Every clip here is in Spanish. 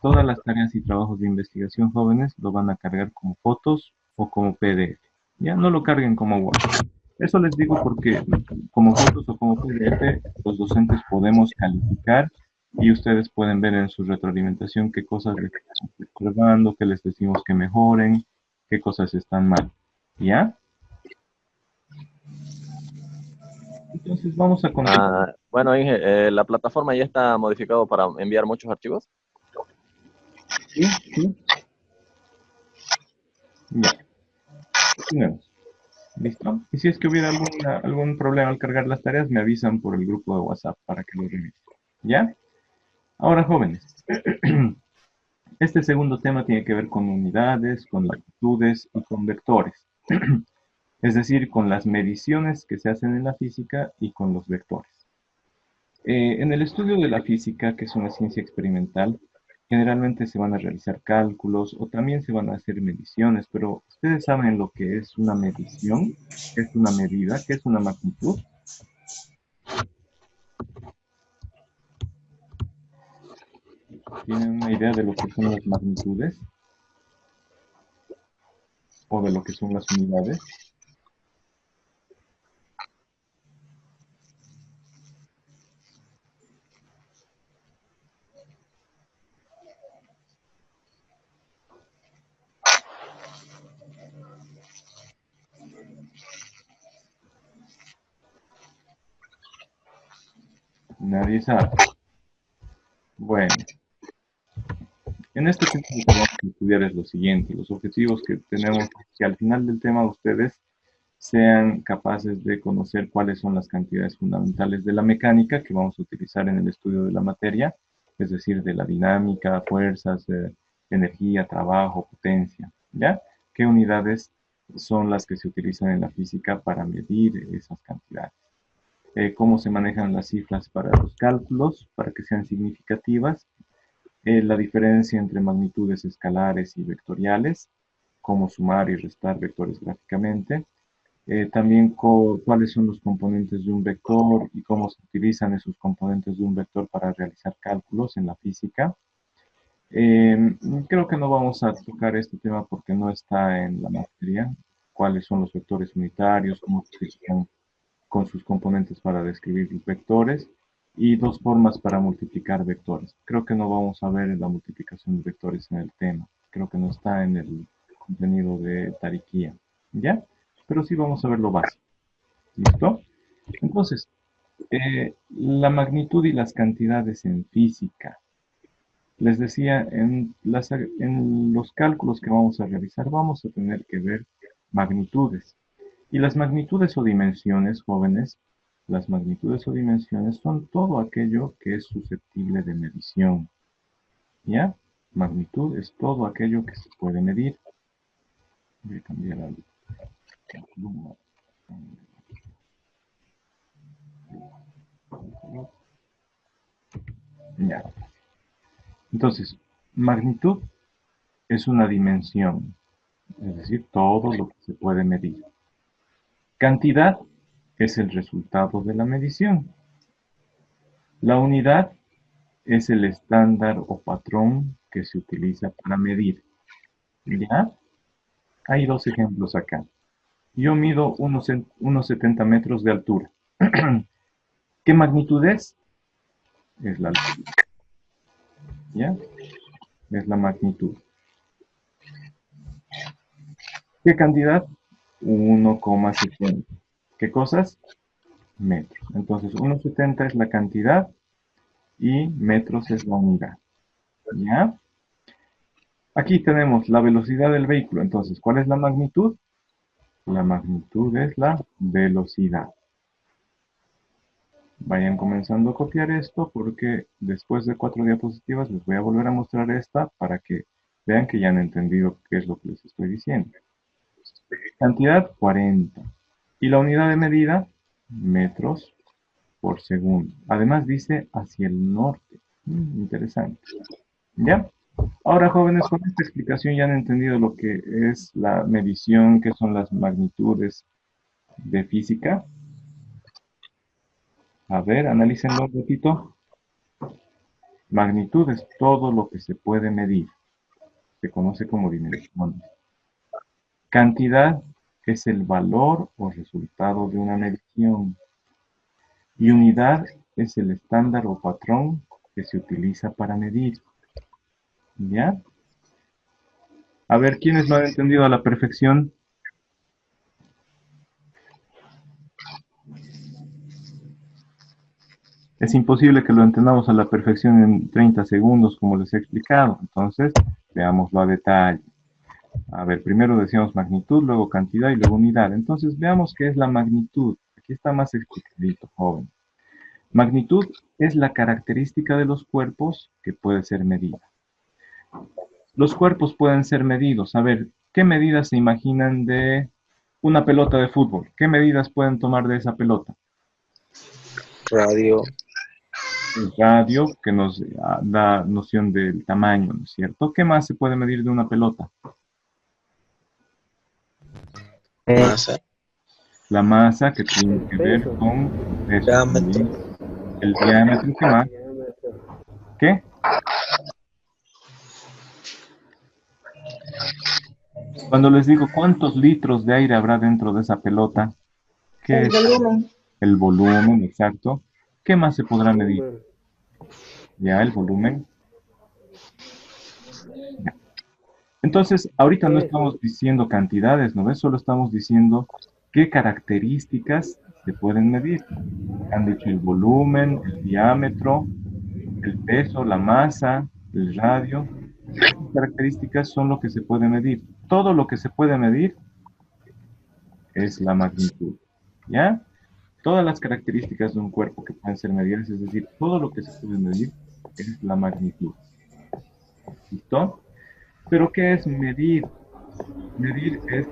todas las tareas y trabajos de investigación jóvenes lo van a cargar como fotos o como PDF. Ya no lo carguen como Word. Eso les digo porque como fotos o como PDF, los docentes podemos calificar y ustedes pueden ver en su retroalimentación qué cosas les estamos observando, qué les decimos que mejoren, qué cosas están mal. ¿Ya? Entonces vamos a continuar. Bueno, Inge, ¿la plataforma ya está modificado para enviar muchos archivos? ¿Sí? ¿Sí? Ya. Continuemos. ¿Listo? Y si es que hubiera algún problema al cargar las tareas, me avisan por el grupo de WhatsApp para que lo revise. ¿Ya? Ahora, jóvenes, este segundo tema tiene que ver con unidades, con magnitudes y con vectores. Es decir, con las mediciones que se hacen en la física y con los vectores. En el estudio de la física, que es una ciencia experimental, generalmente se van a realizar cálculos o también se van a hacer mediciones, pero ¿ustedes saben lo que es una medición? ¿Qué es una medida? ¿Qué es una magnitud? ¿Tienen una idea de lo que son las magnitudes o de lo que son las unidades? Nadie sabe. Bueno, en este tema lo que vamos a estudiar es lo siguiente. Los objetivos que tenemos es que al final del tema ustedes sean capaces de conocer cuáles son las cantidades fundamentales de la mecánica que vamos a utilizar en el estudio de la materia, es decir, de la dinámica, fuerzas, energía, trabajo, potencia, ¿ya? ¿Qué unidades son las que se utilizan en la física para medir esas cantidades? ¿Cómo se manejan las cifras para los cálculos, para que sean significativas? La diferencia entre magnitudes escalares y vectoriales, cómo sumar y restar vectores gráficamente, también cuáles son los componentes de un vector y cómo se utilizan esos componentes de un vector para realizar cálculos en la física. Creo que no vamos a tocar este tema porque no está en la materia. Cuáles son los vectores unitarios, cómo se utilizan con sus componentes para describir los vectores y dos formas para multiplicar vectores. Creo que no vamos a ver la multiplicación de vectores en el tema. Creo que no está en el contenido de Tariquía. ¿Ya? Pero sí vamos a ver lo básico. ¿Listo? Entonces, la magnitud y las cantidades en física. Les decía, en los cálculos que vamos a realizar vamos a tener que ver magnitudes. Y las magnitudes o dimensiones, jóvenes, las magnitudes o dimensiones son todo aquello que es susceptible de medición. ¿Ya? Magnitud es todo aquello que se puede medir. Voy a cambiar al columna. Ya. Entonces, magnitud es una dimensión, es decir, todo lo que se puede medir. Cantidad es el resultado de la medición. La unidad es el estándar o patrón que se utiliza para medir. ¿Ya? Hay dos ejemplos acá. Yo mido unos 70 metros de altura. ¿Qué magnitud es? Es la altura. ¿Ya? Es la magnitud. ¿Qué cantidad? 1,70. ¿Qué cosas? Metros. Entonces, 1,70 es la cantidad y metros es la unidad. ¿Ya? Aquí tenemos la velocidad del vehículo. Entonces, ¿cuál es la magnitud? La magnitud es la velocidad. Vayan comenzando a copiar esto porque después de 4 diapositivas les voy a volver a mostrar esta para que vean que ya han entendido qué es lo que les estoy diciendo. Cantidad 40. Y la unidad de medida, metros por segundo. Además dice hacia el norte. Interesante. ¿Ya? Ahora, jóvenes, con esta explicación ya han entendido lo que es la medición, qué son las magnitudes de física. A ver, analícenlo un ratito. Magnitud es todo lo que se puede medir. Se conoce como dimensión. Cantidad es el valor o resultado de una medición. Y unidad es el estándar o patrón que se utiliza para medir. ¿Ya? A ver, ¿quiénes lo han entendido a la perfección? Es imposible que lo entendamos a la perfección en 30 segundos, como les he explicado. Entonces, veámoslo a detalle. A ver, primero decíamos magnitud, luego cantidad y luego unidad. Entonces, veamos qué es la magnitud. Aquí está más explicadito, joven. Magnitud es la característica de los cuerpos que puede ser medida. Los cuerpos pueden ser medidos. A ver, ¿qué medidas se imaginan de una pelota de fútbol? ¿Qué medidas pueden tomar de esa pelota? Radio. El radio, que nos da noción del tamaño, ¿no es cierto? ¿Qué más se puede medir de una pelota? Masa. La masa, que tiene que ver con el peso Diámetro. también. El diámetro, ¿qué más? ¿Qué? Cuando les digo cuántos litros de aire habrá dentro de esa pelota, ¿qué es? El volumen. El volumen, exacto. ¿Qué más se podrá medir? Ya, el volumen. Ya. Entonces, ahorita no estamos diciendo cantidades, ¿no ves? Solo estamos diciendo qué características se pueden medir. Han dicho el volumen, el diámetro, el peso, la masa, el radio. Estas características son lo que se puede medir. Todo lo que se puede medir es la magnitud. ¿Ya? Todas las características de un cuerpo que pueden ser medidas, es decir, todo lo que se puede medir es la magnitud. ¿Listo? Pero ¿qué es medir? Medir es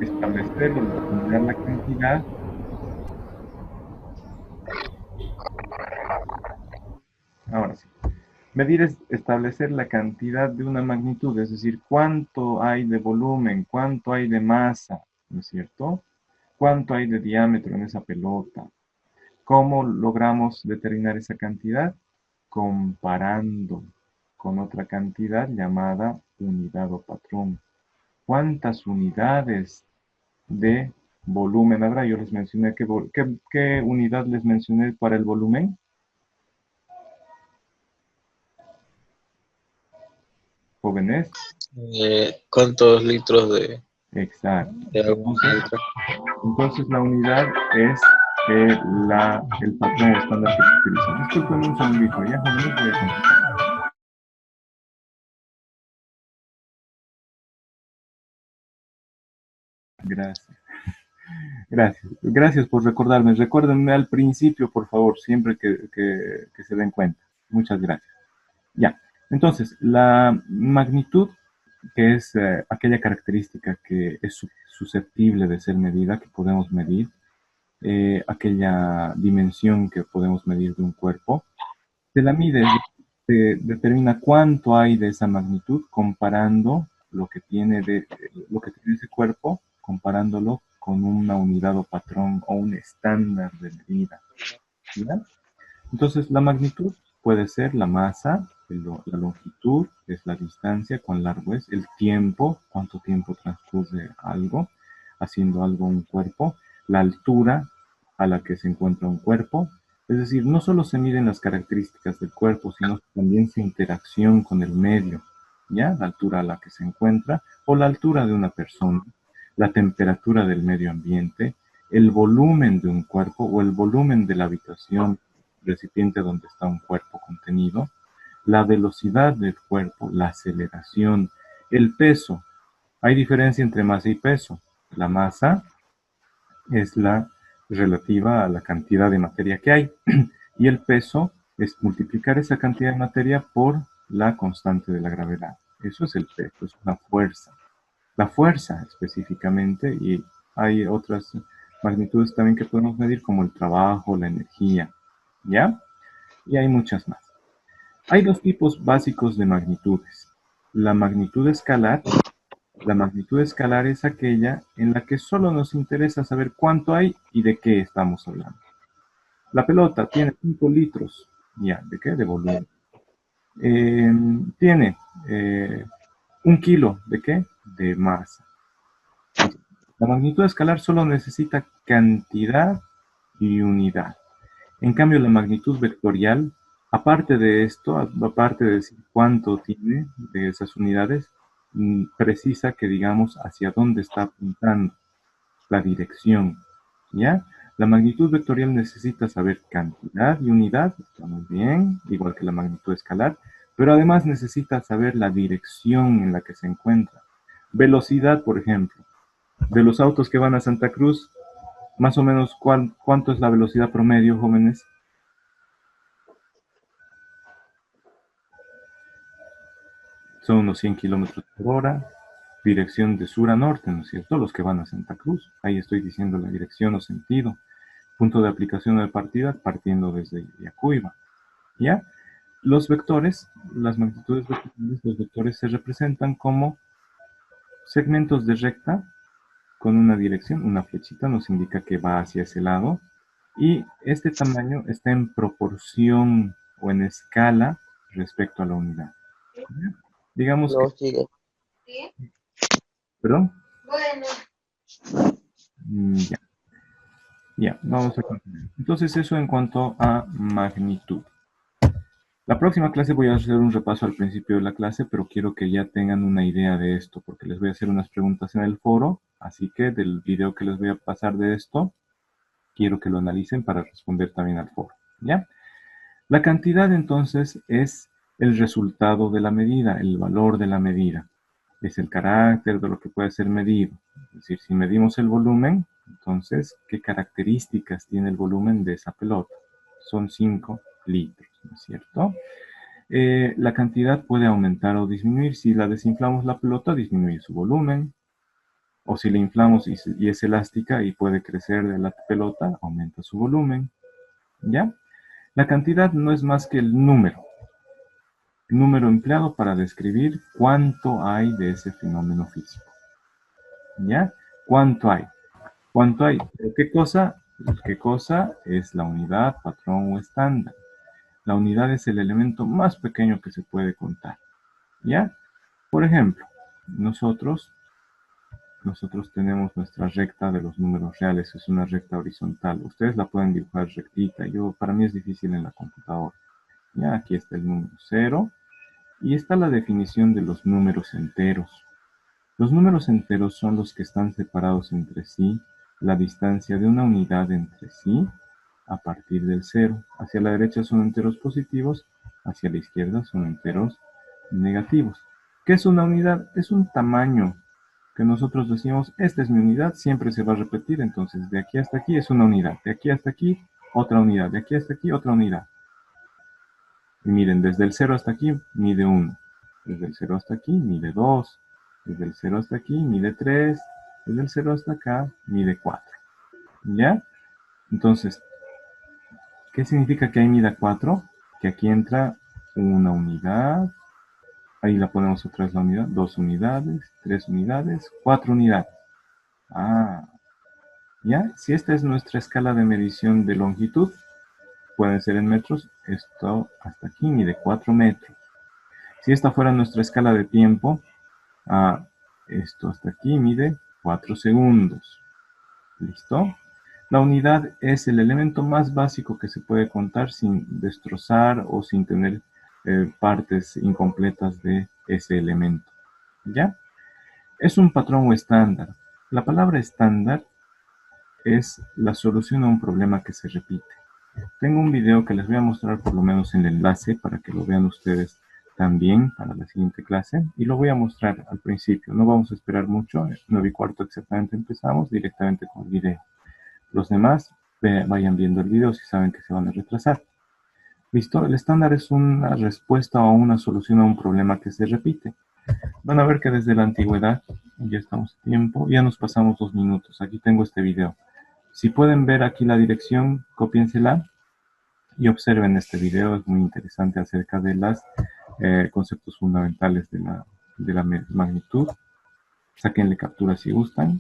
establecer o determinar la cantidad. Ahora sí. Medir es establecer la cantidad de una magnitud, es decir, cuánto hay de volumen, cuánto hay de masa, ¿no es cierto? Cuánto hay de diámetro en esa pelota. ¿Cómo logramos determinar esa cantidad? Comparando con otra cantidad llamada unidad o patrón. ¿Cuántas unidades de volumen habrá? Yo les mencioné, ¿qué unidad les mencioné para el volumen? Jóvenes. ¿Cuántos litros de Exacto. agua entra? Entonces la unidad es el patrón estándar que se utiliza. Disculpen un segundito, ya jóvenes, voy a contestar. Gracias. Gracias por recordarme. Recuérdenme al principio, por favor, siempre que se den cuenta. Muchas gracias. Ya. Entonces, la magnitud, que es aquella característica que es susceptible de ser medida, que podemos medir, aquella dimensión que podemos medir de un cuerpo, se la mide, se determina cuánto hay de esa magnitud comparando lo que tiene ese cuerpo, comparándolo con una unidad o patrón o un estándar de medida. ¿Ya? Entonces, la magnitud puede ser la masa, la longitud, que es la distancia, cuán largo es, el tiempo, cuánto tiempo transcurre algo, haciendo algo un cuerpo, la altura a la que se encuentra un cuerpo. Es decir, no solo se miden las características del cuerpo, sino también su interacción con el medio, ¿ya? La altura a la que se encuentra o la altura de una persona, la temperatura del medio ambiente, el volumen de un cuerpo o el volumen de la habitación, recipiente donde está un cuerpo contenido, la velocidad del cuerpo, la aceleración, el peso. Hay diferencia entre masa y peso. La masa es la relativa a la cantidad de materia que hay y el peso es multiplicar esa cantidad de materia por la constante de la gravedad. Eso es el peso, es una fuerza. La fuerza específicamente, y hay otras magnitudes también que podemos medir como el trabajo, la energía, ¿ya? Y hay muchas más. Hay dos tipos básicos de magnitudes. La magnitud escalar. La magnitud escalar es aquella en la que solo nos interesa saber cuánto hay y de qué estamos hablando. La pelota tiene 5 litros. ¿Ya? ¿De qué? De volumen. tiene 1 kilo ¿de qué? De masa. La magnitud escalar solo necesita cantidad y unidad. En cambio, la magnitud vectorial, aparte de esto, aparte de decir cuánto tiene de esas unidades, precisa que digamos hacia dónde está apuntando, la dirección, ¿ya? La magnitud vectorial necesita saber cantidad y unidad, está muy bien, igual que la magnitud escalar, pero además necesita saber la dirección en la que se encuentra. Velocidad, por ejemplo, de los autos que van a Santa Cruz, más o menos, ¿cuánto es la velocidad promedio, jóvenes? Son unos 100 kilómetros por hora, dirección de sur a norte, ¿no es cierto? Los que van a Santa Cruz. Ahí estoy diciendo la dirección o sentido. Punto de aplicación de partida partiendo desde Yacuiba. ¿Ya? Los vectores, las magnitudes vectoriales, los vectores se representan como segmentos de recta con una dirección, una flechita nos indica que va hacia ese lado. Y este tamaño está en proporción o en escala respecto a la unidad. ¿Ya? Digamos que... No, sigue. ¿Perdón? Bueno. Ya. Ya, vamos a continuar. Entonces eso en cuanto a magnitud. La próxima clase voy a hacer un repaso al principio de la clase, pero quiero que ya tengan una idea de esto, porque les voy a hacer unas preguntas en el foro, así que del video que les voy a pasar de esto, quiero que lo analicen para responder también al foro, ¿ya? La cantidad entonces es el resultado de la medida, el valor de la medida. Es el carácter de lo que puede ser medido. Es decir, si medimos el volumen, entonces, ¿qué características tiene el volumen de esa pelota? Son 5 litros, ¿no es cierto? La cantidad puede aumentar o disminuir. Si la desinflamos la pelota, disminuye su volumen. O si la inflamos y es elástica y puede crecer de la pelota, aumenta su volumen. ¿Ya? La cantidad no es más que el número empleado para describir cuánto hay de ese fenómeno físico. ¿Ya? ¿Cuánto hay? ¿Cuánto hay? ¿Qué cosa? ¿Qué cosa es la unidad, patrón o estándar? La unidad es el elemento más pequeño que se puede contar. ¿Ya? Por ejemplo, nosotros tenemos nuestra recta de los números reales, es una recta horizontal. Ustedes la pueden dibujar rectita. Para mí es difícil en la computadora. Ya, aquí está el número 0. Y está la definición de los números enteros. Los números enteros son los que están separados entre sí, la distancia de una unidad entre sí, a partir del 0. Hacia la derecha son enteros positivos, hacia la izquierda son enteros negativos. ¿Qué es una unidad? Es un tamaño que nosotros decimos, esta es mi unidad, siempre se va a repetir, entonces de aquí hasta aquí es una unidad, de aquí hasta aquí otra unidad, de aquí hasta aquí otra unidad. Y miren, desde el 0 hasta aquí mide 1, desde el 0 hasta aquí mide 2, desde el 0 hasta aquí mide 3, desde el 0 hasta acá mide 4. ¿Ya? Entonces, ¿qué significa que ahí mida 4? Que aquí entra una unidad, ahí la ponemos otra vez la unidad, 2 unidades, 3 unidades, 4 unidades. Ah, ¿ya? Si esta es nuestra escala de medición de longitud, pueden ser en metros, esto hasta aquí mide 4 metros. Si esta fuera nuestra escala de tiempo, esto hasta aquí mide 4 segundos. ¿Listo? La unidad es el elemento más básico que se puede contar sin destrozar o sin tener partes incompletas de ese elemento. ¿Ya? Es un patrón o estándar. La palabra estándar es la solución a un problema que se repite. Tengo un video que les voy a mostrar por lo menos en el enlace para que lo vean ustedes también para la siguiente clase. Y lo voy a mostrar al principio. No vamos a esperar mucho. 9:15 exactamente empezamos directamente con el video. Los demás vayan viendo el video si saben que se van a retrasar. ¿Listo? El estándar es una respuesta o una solución a un problema que se repite. Van a ver que desde la antigüedad, ya estamos a tiempo, ya nos pasamos 2 minutos. Aquí tengo este video. Si pueden ver aquí la dirección, cópiensela y observen este video. Es muy interesante acerca de los conceptos fundamentales de la magnitud. Sáquenle captura si gustan.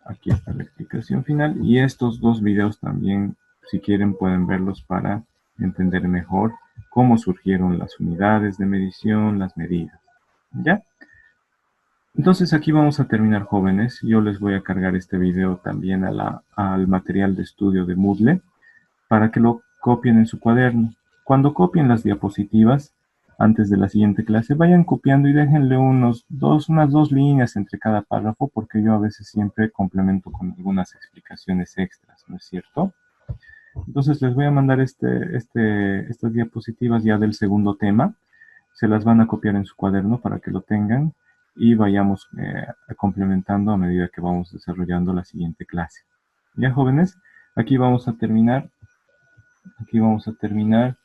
Aquí está la explicación final. Y estos 2 videos también, si quieren, pueden verlos para entender mejor cómo surgieron las unidades de medición, las medidas. ¿Ya? Entonces aquí vamos a terminar, jóvenes. Yo les voy a cargar este video también al material de estudio de Moodle para que lo copien en su cuaderno. Cuando copien las diapositivas, antes de la siguiente clase, vayan copiando y déjenle unas dos líneas entre cada párrafo, porque yo a veces siempre complemento con algunas explicaciones extras, ¿no es cierto? Entonces les voy a mandar estas diapositivas ya del segundo tema. Se las van a copiar en su cuaderno para que lo tengan y vayamos complementando a medida que vamos desarrollando la siguiente clase. Ya, jóvenes, aquí vamos a terminar. Aquí vamos a terminar.